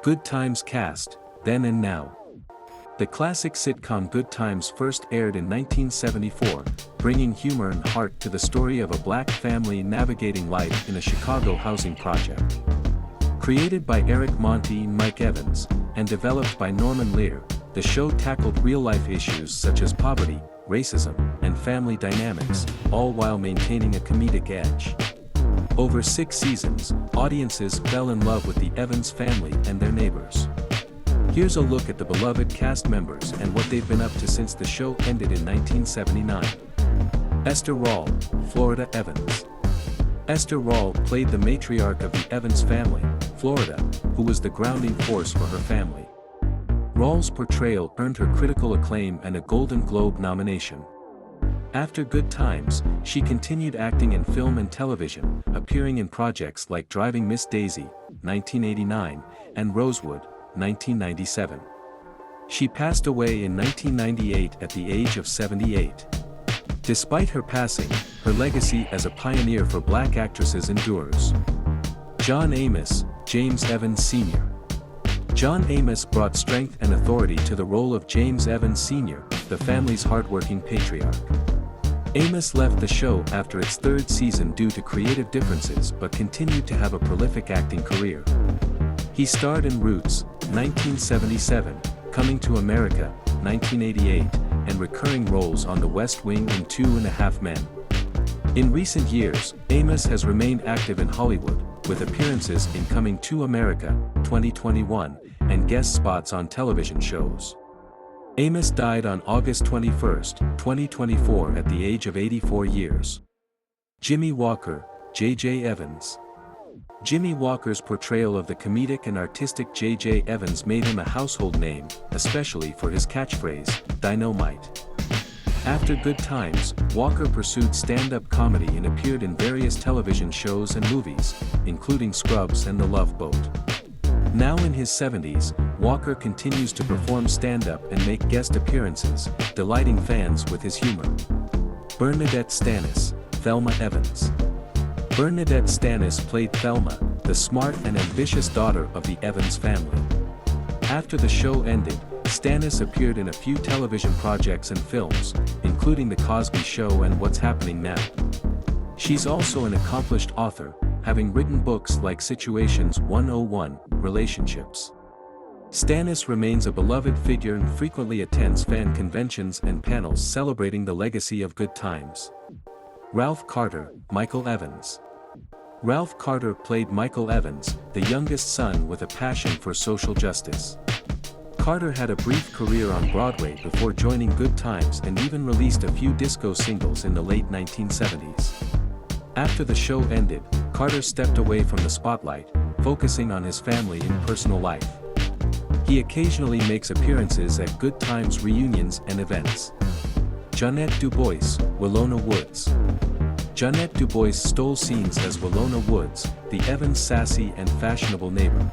Good Times cast, then and now. The classic sitcom Good Times first aired in 1974, bringing humor and heart to the story of a black family navigating life in a Chicago housing project. Created by Eric Monty and Mike Evans, and developed by Norman Lear, the show tackled real-life issues such as poverty, racism, and family dynamics, all while maintaining a comedic edge. Over 6 seasons, audiences fell in love with the Evans family and their neighbors. Here's a look at the beloved cast members and what they've been up to since the show ended in 1979. Esther Rall, Florida Evans. Esther Rall played the matriarch of the Evans family, Florida, who was the grounding force for her family. Rall's portrayal earned her critical acclaim and a Golden Globe nomination. After Good Times, she continued acting in film and television, appearing in projects like Driving Miss Daisy, 1989, and Rosewood, 1997. She passed away in 1998 at the age of 78. Despite her passing, her legacy as a pioneer for black actresses endures. John Amos, James Evans Sr. John Amos brought strength and authority to the role of James Evans Sr., the family's hardworking patriarch. Amos left the show after its 3rd season due to creative differences but continued to have a prolific acting career. He starred in Roots, 1977, Coming to America, 1988, and recurring roles on The West Wing and 2.5 Men. In recent years, Amos has remained active in Hollywood, with appearances in Coming to America, 2021, and guest spots on television shows. Amos died on August 21, 2024 at the age of 84 years. Jimmy Walker, J.J. Evans. Jimmy Walker's portrayal of the comedic and artistic J.J. Evans made him a household name, especially for his catchphrase, "Dynamite." After Good Times, Walker pursued stand-up comedy and appeared in various television shows and movies, including Scrubs and The Love Boat. Now in his 70s, Walker continues to perform stand-up and make guest appearances, delighting fans with his humor. Bernadette Stanis, Thelma Evans. Bernadette Stanis played Thelma, the smart and ambitious daughter of the Evans family. After the show ended, Stanis appeared in a few television projects and films, including The Cosby Show and What's Happening Now. She's also an accomplished author, having written books like Situations 101, Relationships. Stanis remains a beloved figure and frequently attends fan conventions and panels celebrating the legacy of Good Times. Ralph Carter, Michael Evans. Ralph Carter played Michael Evans, the youngest son with a passion for social justice. Carter had a brief career on Broadway before joining Good Times and even released a few disco singles in the late 1970s. After the show ended, Carter stepped away from the spotlight, focusing on his family and personal life. He occasionally makes appearances at Good Times reunions and events. Jeanette DuBois, Willona Woods. Jeanette DuBois stole scenes as Willona Woods, the Evans' sassy and fashionable neighbor.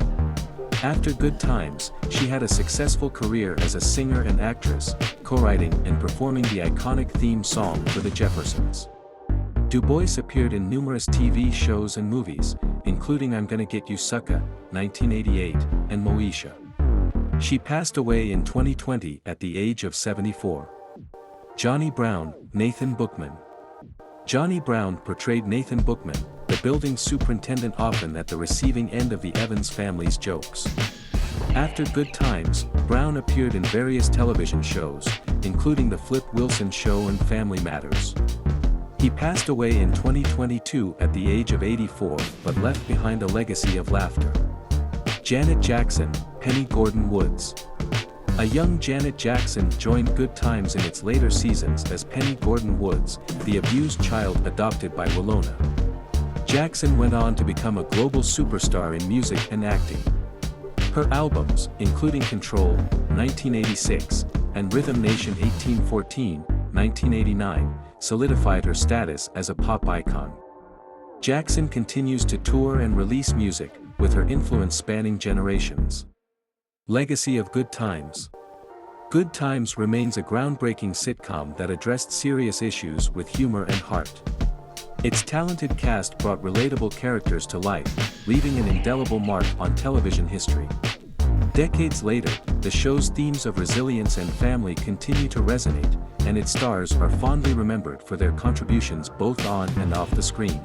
After Good Times, she had a successful career as a singer and actress, co-writing and performing the iconic theme song for The Jeffersons. DuBois appeared in numerous TV shows and movies, including I'm Gonna Get You Sucka, 1988, and Moesha. She passed away in 2020 at the age of 74. Johnny Brown, Nathan Bookman. Johnny Brown portrayed Nathan Bookman, the building superintendent, often at the receiving end of the Evans family's jokes. After Good Times, Brown appeared in various television shows, including The Flip Wilson Show and Family Matters. He passed away in 2022 at the age of 84 but left behind a legacy of laughter. Janet Jackson, Penny Gordon Woods. A young Janet Jackson joined Good Times in its later seasons as Penny Gordon Woods, the abused child adopted by Willona. Jackson went on to become a global superstar in music and acting. Her albums, including Control, 1986, and Rhythm Nation 1814, 1989, solidified her status as a pop icon. Jackson continues to tour and release music, with her influence spanning generations. Legacy of Good Times. Good Times remains a groundbreaking sitcom that addressed serious issues with humor and heart. Its talented cast brought relatable characters to life, leaving an indelible mark on television history. Decades later, the show's themes of resilience and family continue to resonate, and its stars are fondly remembered for their contributions both on and off the screen.